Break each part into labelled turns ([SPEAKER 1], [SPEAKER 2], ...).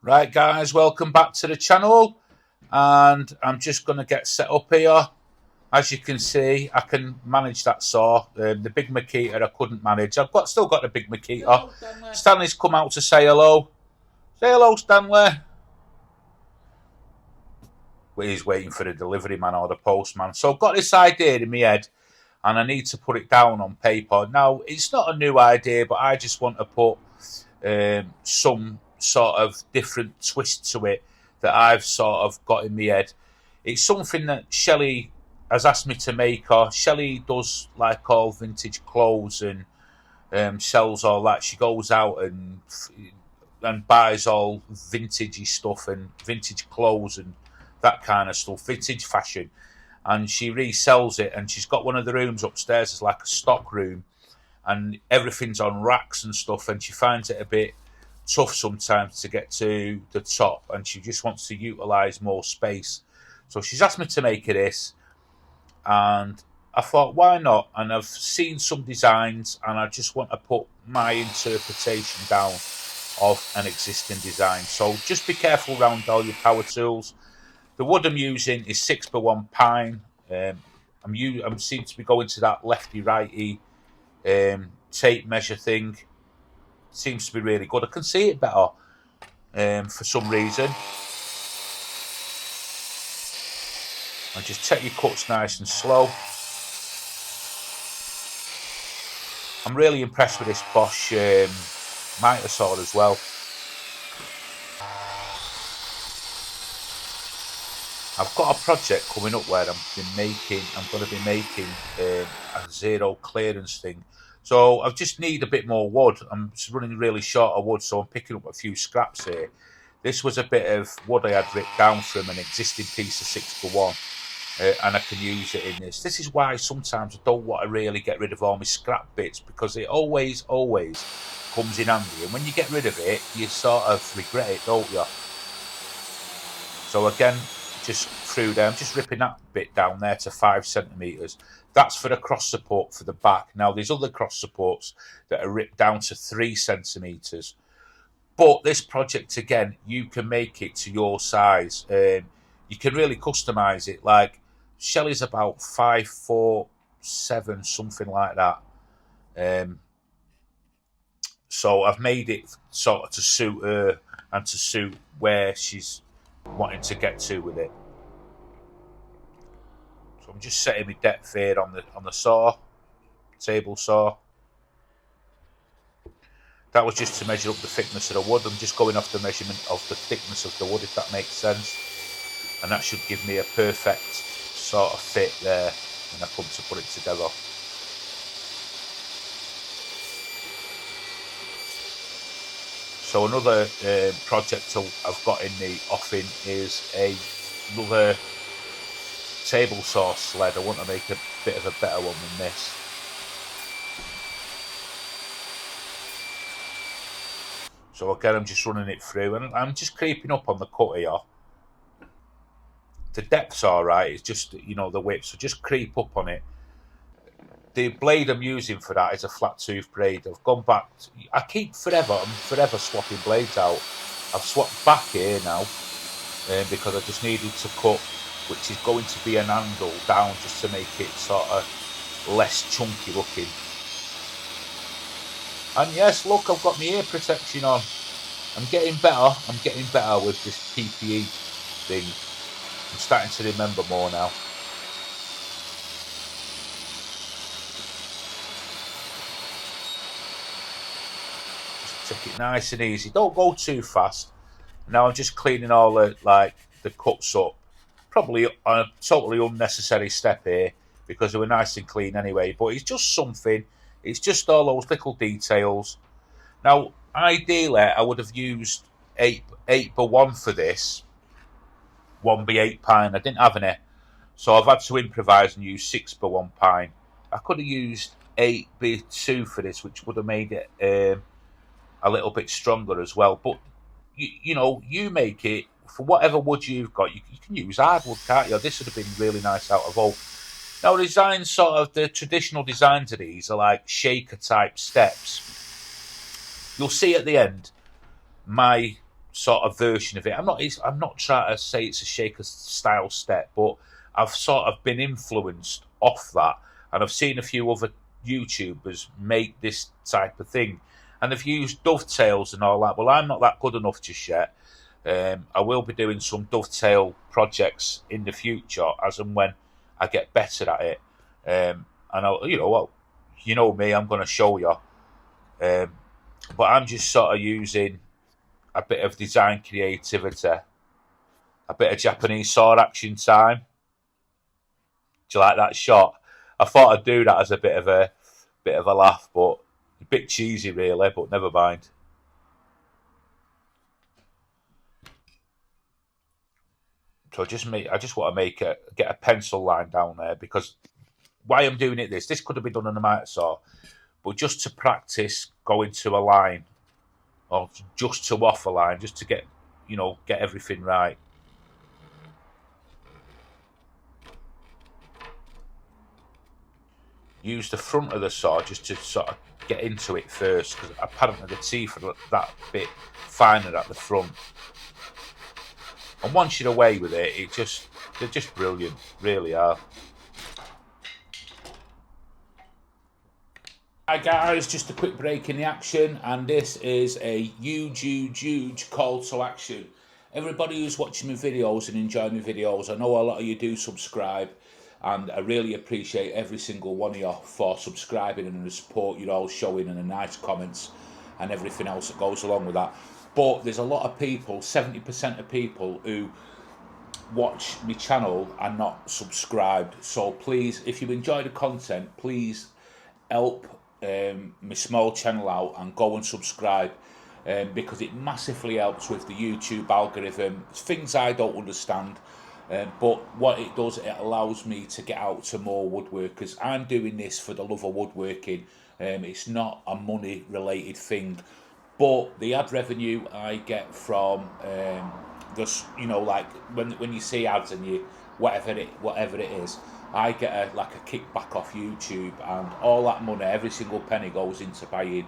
[SPEAKER 1] Right guys, welcome back to the channel, and I'm just going to get set up here. As you can see, I can manage that saw. The big Makita I couldn't manage. Still got the big Makita. Hello, Stanley's come out to say hello. Say hello, Stanley. He's waiting for the delivery man or the postman. So I've got this idea in my head, and I need to put it down on paper. Now, it's not a new idea, but I just want to put some sort of different twist to it that I've sort of got in my head. It's something that Shelley has asked me to make, or Shelley does like all vintage clothes and sells all that. She goes out and buys all vintagey stuff and vintage clothes and that kind of stuff, vintage fashion, and she resells it. And she's got one of the rooms upstairs as like a stock room, and everything's on racks and stuff, and she finds it a bit tough sometimes to get to the top, and she just wants to utilize more space. So she's asked me to make her this, and I thought, why not? And I've seen some designs, and I just want to put my interpretation down of an existing design. So just be careful around all your power tools. The wood I'm using is 6x1 pine. I'm seem to be going to that lefty righty tape measure thing. Seems to be really good. I can see it better for some reason. And just take your cuts nice and slow. I'm really impressed with this Bosch miter saw as well. I've got a project coming up where I'm going to be making a zero clearance thing. So I just need a bit more wood. I'm just running really short of wood, so I'm picking up a few scraps here. This was a bit of wood I had ripped down from an existing piece of 6x1, and I can use it in this. This is why sometimes I don't want to really get rid of all my scrap bits, because it always comes in handy. And when you get rid of it, you sort of regret it, don't you? So again, just through there, I'm just ripping that bit down there to 5 centimetres. That's for the cross support for the back. Now, there's other cross supports that are ripped down to 3 centimetres. But this project, again, you can make it to your size. You can really customise it. Like, Shelley's about 5'7", something like that. So I've made it sort of to suit her and to suit where she's wanting to get to with it. So I'm just setting my depth here on the saw, table saw. That was just to measure up the thickness of the wood. I'm just going off the measurement of the thickness of the wood, if that makes sense. And that should give me a perfect sort of fit there when I come to put it together. So another project I've got in the offing is another table saw sled. I want to make a bit of a better one than this. So again, I'm just running it through, and I'm just creeping up on the cut here. The depth's alright, it's just, you know, the width, so just creep up on it. The blade I'm using for that is a flat tooth blade. I've gone back, I'm forever swapping blades out. I've swapped back here now, because I just needed to cut, which is going to be an handle down, just to make it sort of less chunky looking. And yes, look, I've got my ear protection on. I'm getting better with this PPE thing. I'm starting to remember more now. Just take it nice and easy. Don't go too fast. Now I'm just cleaning all the cuts up. Probably a totally unnecessary step here, because they were nice and clean anyway. But it's just something. It's just all those little details. Now, ideally, I would have used 8x1 for this. 1x8 pine. I didn't have any, so I've had to improvise and use 6x1 pine. I could have used 8x2 for this, which would have made it a little bit stronger as well. But you know, you make it for whatever wood you've got. You can use hardwood, can't you? This would have been really nice out of oak. Now, designs, sort of the traditional designs of these are like shaker type steps. You'll see at the end my sort of version of it. I'm not trying to say it's a shaker style step, but I've sort of been influenced off that, and I've seen a few other YouTubers make this type of thing, and they've used dovetails and all that. Well, I'm not that good enough just yet. I will be doing some dovetail projects in the future as and when I get better at it. And you know me, I'm going to show you. But I'm just sort of using a bit of design creativity, a bit of Japanese sword action time. Do you like that shot? I thought I'd do that as a bit of a laugh, but a bit cheesy really, but never mind. So I just want to get a pencil line down there, because why I'm doing it this could have been done on a miter saw, but just to practice going to a line, or just to off a line, just to get everything right. Use the front of the saw just to sort of get into it first, because apparently the teeth are that bit finer at the front. And once you're away with it, they're just brilliant, really are. Hi guys, just a quick break in the action, and this is a huge call to action. Everybody who's watching my videos and enjoying my videos, I know a lot of you do subscribe, and I really appreciate every single one of you for subscribing and the support you're all showing, and the nice comments and everything else that goes along with that. But there's a lot of people, 70% of people, who watch my channel and not subscribed. So please, if you enjoy the content, please help my small channel out and go and subscribe, because it massively helps with the YouTube algorithm. It's things I don't understand, but what it does, it allows me to get out to more woodworkers. I'm doing this for the love of woodworking. It's not a money related thing. But the ad revenue I get from just, like when you see ads and you whatever it is, I get a kickback off YouTube, and all that money, every single penny, goes into buying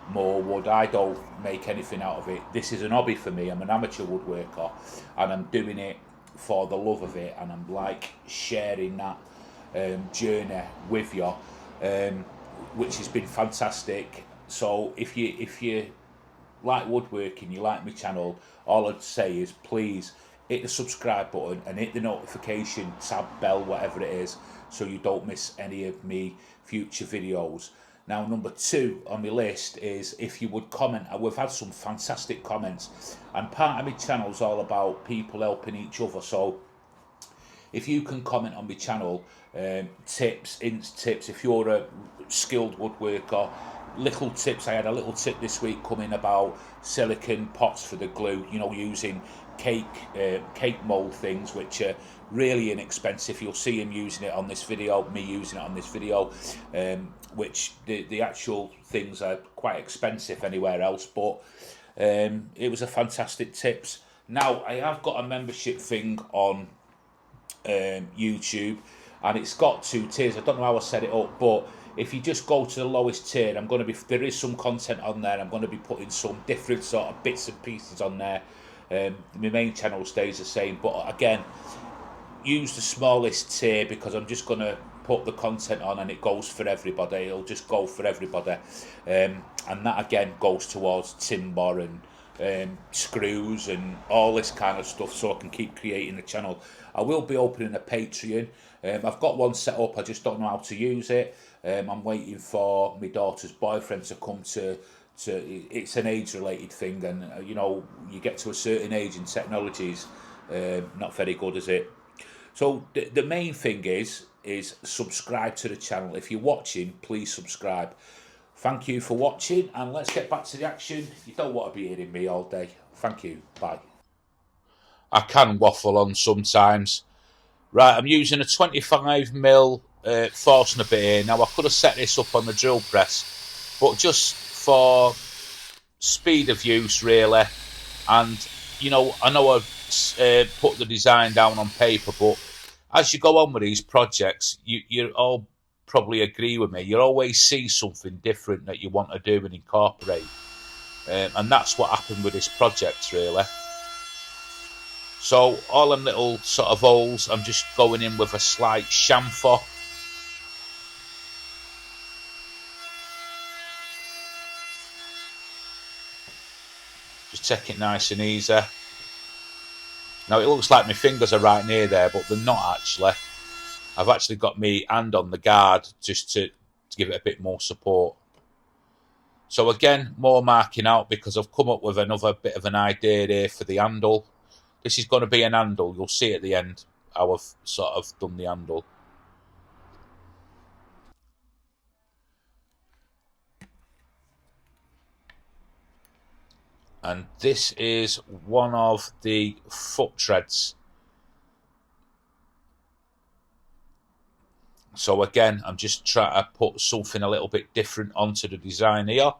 [SPEAKER 1] more wood. I don't make anything out of it. This is an hobby for me. I'm an amateur woodworker, and I'm doing it for the love of it, and I'm sharing that journey with you, which has been fantastic. So if you like woodworking, you like my channel, all I'd say is please hit the subscribe button and hit the notification tab bell, whatever it is, so you don't miss any of me future videos. Now, number 2 on my list is if you would comment. We've had some fantastic comments, and part of my channel is all about people helping each other. So if you can comment on my channel, tips, if you're a skilled woodworker, little tips. I had a little tip this week coming about silicone pots for the glue, using cake mold things, which are really inexpensive. You'll see him using it on this video, me using it on this video, which the actual things are quite expensive anywhere else, but it was a fantastic tips. Now, I have got a membership thing on YouTube, and it's got 2 tiers. I don't know how I set it up, but if you just go to the lowest tier, there is some content on there. I'm going to be putting some different sort of bits and pieces on there. My main channel stays the same, but again, use the smallest tier, because I'm just going to put the content on and it goes for everybody. It'll just go for everybody, and that again goes towards timber and screws and all this kind of stuff, so I can keep creating the channel. I will be opening a Patreon. I've got one set up, I just don't know how to use it. I'm waiting for my daughter's boyfriend to come to it's an age related thing, and you get to a certain age and technology's not very good, is it? So the main thing is subscribe to the channel. If you're watching, please subscribe. Thank you for watching, and let's get back to the action. You don't want to be hearing me all day. Thank you. Bye. I can waffle on sometimes. Right, I'm using a 25mm Forstner bit here. Now, I could have set this up on the drill press, but just for speed of use, really. And, I know I've put the design down on paper, but as you go on with these projects, you all probably agree with me. You always see something different that you want to do and incorporate. And that's what happened with this project, really. So all them little sort of holes, I'm just going in with a slight chamfer. Just take it nice and easy. Now it looks like my fingers are right near there, but they're not actually. I've actually got my hand on the guard just to give it a bit more support. So again, more marking out because I've come up with another bit of an idea here for the handle. This is going to be an handle. You'll see at the end how I've sort of done the handle. And this is one of the foot treads. So again, I'm just trying to put something a little bit different onto the design here.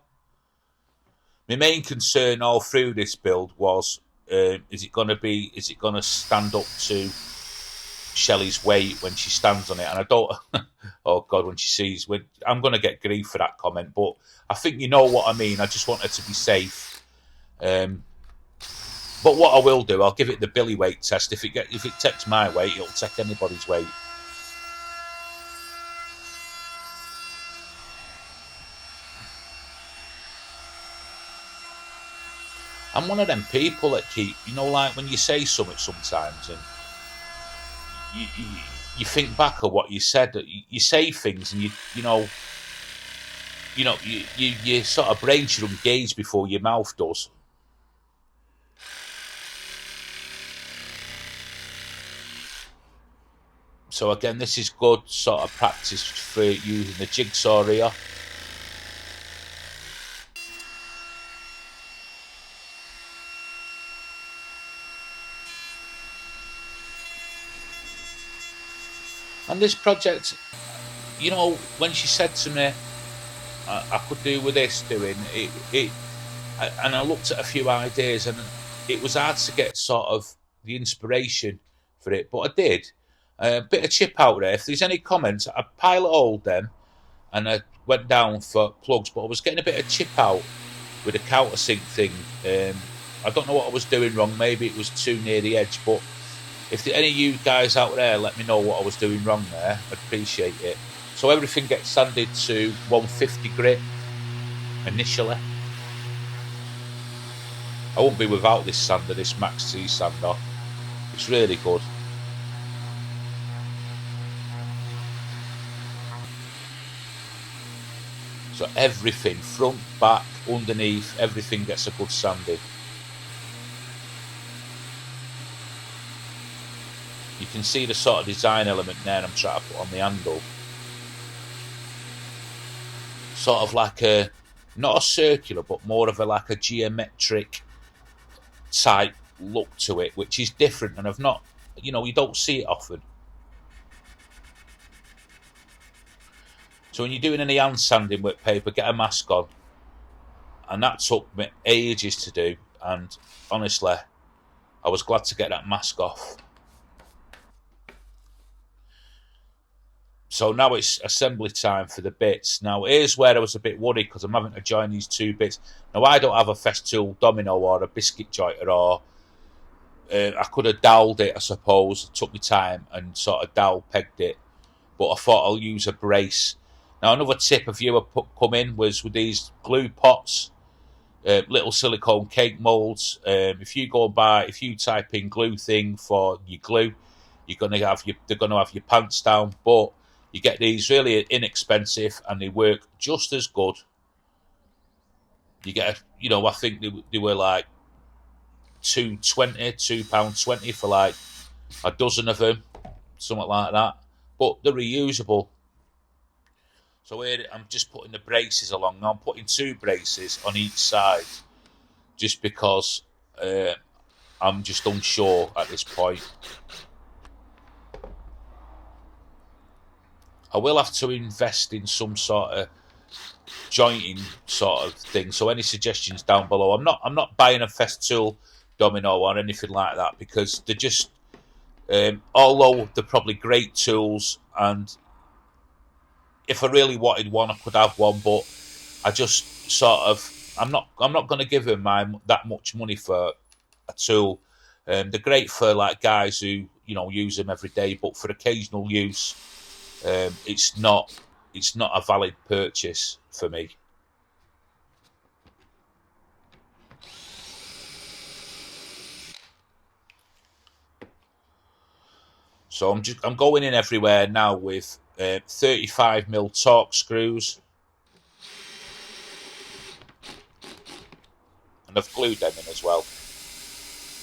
[SPEAKER 1] My main concern all through this build was, is it going to stand up to Shelley's weight when she stands on it? And I don't, oh God, when she sees, I'm going to get grief for that comment, but I think you know what I mean. I just want her to be safe. But what I will do, I'll give it the Billy weight test. If it takes my weight, it'll take anybody's weight. I'm one of them people that keep, like when you say something sometimes and you think back of what you said, you say things and your sort of brain should engage before your mouth does. So again, this is good sort of practice for using the jigsaw here. And this project, when she said to me, I could do with this doing it, and I looked at a few ideas, and it was hard to get sort of the inspiration for it, but I did. A bit of chip out there. If there's any comments, I pilot hold them, and I went down for plugs, but I was getting a bit of chip out with the countersink thing. I don't know what I was doing wrong. Maybe it was too near the edge, but if there any of you guys out there, let me know what I was doing wrong there. I'd appreciate it. So everything gets sanded to 150 grit initially. I won't be without this sander, this Max C sander. It's really good. So everything, front, back, underneath, everything gets a good sanding. You can see the sort of design element there I'm trying to put on the handle. Sort of like not a circular, but more of like a geometric type look to it, which is different, and I've not, you don't see it often. So when you're doing any hand sanding with paper, get a mask on. And that took me ages to do, and honestly, I was glad to get that mask off. So now it's assembly time for the bits. Now here's where I was a bit worried because I'm having to join these two bits. Now I don't have a Festool domino or a biscuit jointer, or I could have doweled it, I suppose. It took me time and sort of dowel pegged it, but I thought I'll use a brace. Now another tip a viewer come in was with these glue pots, little silicone cake molds. If you type in glue thing for your glue, they're gonna have your pants down, but you get these really inexpensive and they work just as good. You get, I think they were like £2.20 for like a dozen of them, something like that. But they're reusable. So here I'm just putting the braces along. Now I'm putting 2 braces on each side, just because I'm just unsure at this point. I will have to invest in some sort of jointing sort of thing. So any suggestions down below. I'm not buying a Festool domino or anything like that, because they're just, although they're probably great tools, and if I really wanted one, I could have one, but I just sort of I'm not going to give them that much money for a tool. They're great for like guys who use them every day, but for occasional use, it's not a valid purchase for me. So I'm going in everywhere now with 35mm torque screws, and I've glued them in as well.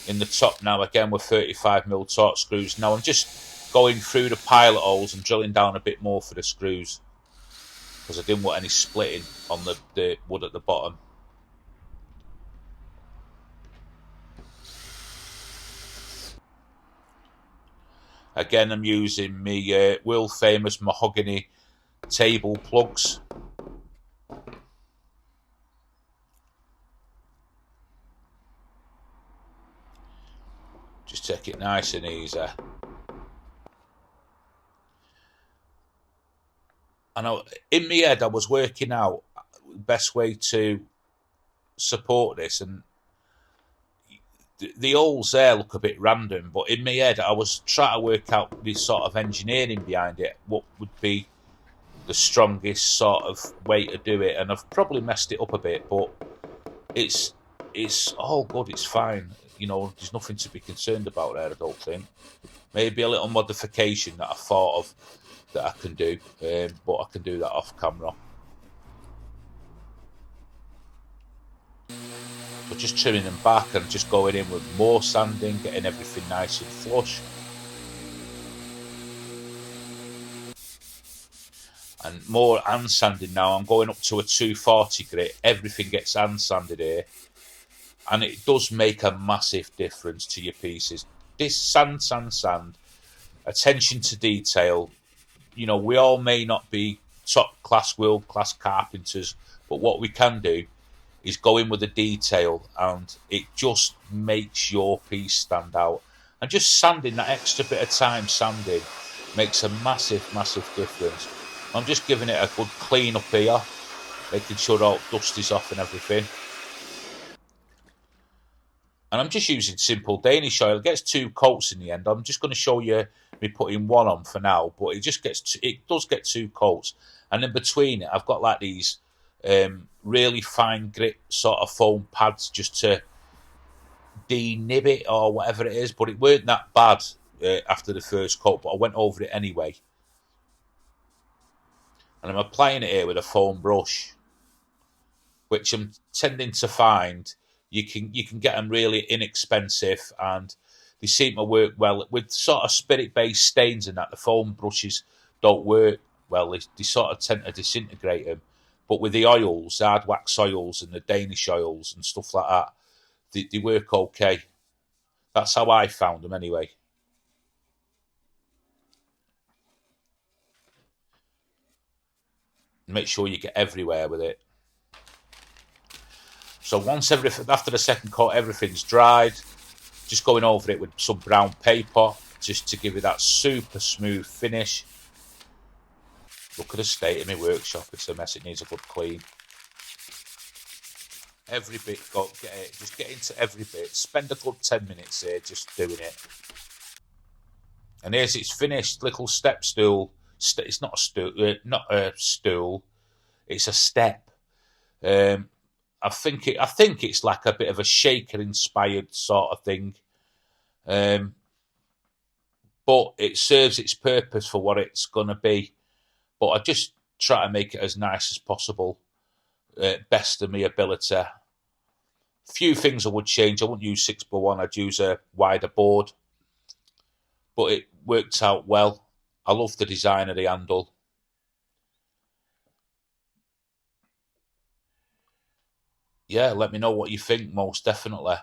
[SPEAKER 1] In the top now again with 35mm torque screws. Now I'm just going through the pilot holes and drilling down a bit more for the screws, because I didn't want any splitting on the wood at the bottom. Again, I'm using my world famous Mahogany table plugs. Just take it nice and easy. And in my head, I was working out the best way to support this, and the holes there look a bit random, but in my head I was trying to work out this sort of engineering behind it, what would be the strongest sort of way to do it, and I've probably messed it up a bit, but it's all good, it's fine. There's nothing to be concerned about there, I don't think. Maybe a little modification that I thought of that I can do, but I can do that off camera. But just trimming them back and just going in with more sanding, getting everything nice and flush. And more hand sanding now. I'm going up to a 240 grit. Everything gets hand sanded here. And it does make a massive difference to your pieces. This sand. Attention to detail. We all may not be top class, world class carpenters, but what we can do is go in with the detail, and it just makes your piece stand out. And just sanding, that extra bit of time sanding, makes a massive, massive difference. I'm just giving it a good clean up here, making sure all dust is off and everything. And I'm just using simple Danish oil. It gets 2 coats in the end. I'm just going to show you me putting one on for now, but it does get 2 coats. And in between it, I've got like these really fine grit sort of foam pads just to de-nib it or whatever it is, but it weren't that bad after the first coat, but I went over it anyway. And I'm applying it here with a foam brush, which I'm tending to find you can get them really inexpensive, and they seem to work well with sort of spirit-based stains and that. The foam brushes don't work well; they sort of tend to disintegrate them. But with the oils, the hard wax oils and the Danish oils and stuff like that, they work okay. That's how I found them anyway. Make sure you get everywhere with it. So after the second coat, everything's dried. Just going over it with some brown paper, just to give it that super smooth finish. Look at the state of my workshop. It's a mess. It needs a good clean. Every bit, just get into every bit. Spend a good 10 minutes here just doing it. And here's its finished little step stool. It's not a stool. It's a step. I think it's like a bit of a shaker inspired sort of thing, but it serves its purpose for what it's going to be. But I just try to make it as nice as possible, best of my ability. A few things I would change. I wouldn't use 6x1. I'd use a wider board, but it worked out well. I love the design of the handle. Yeah, let me know what you think, most definitely.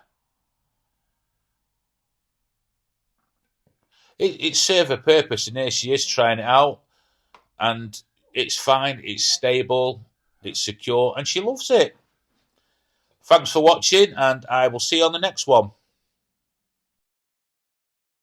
[SPEAKER 1] It served a purpose, and here she is trying it out, and it's fine, it's stable, it's secure, and she loves it. Thanks for watching, and I will see you on the next one.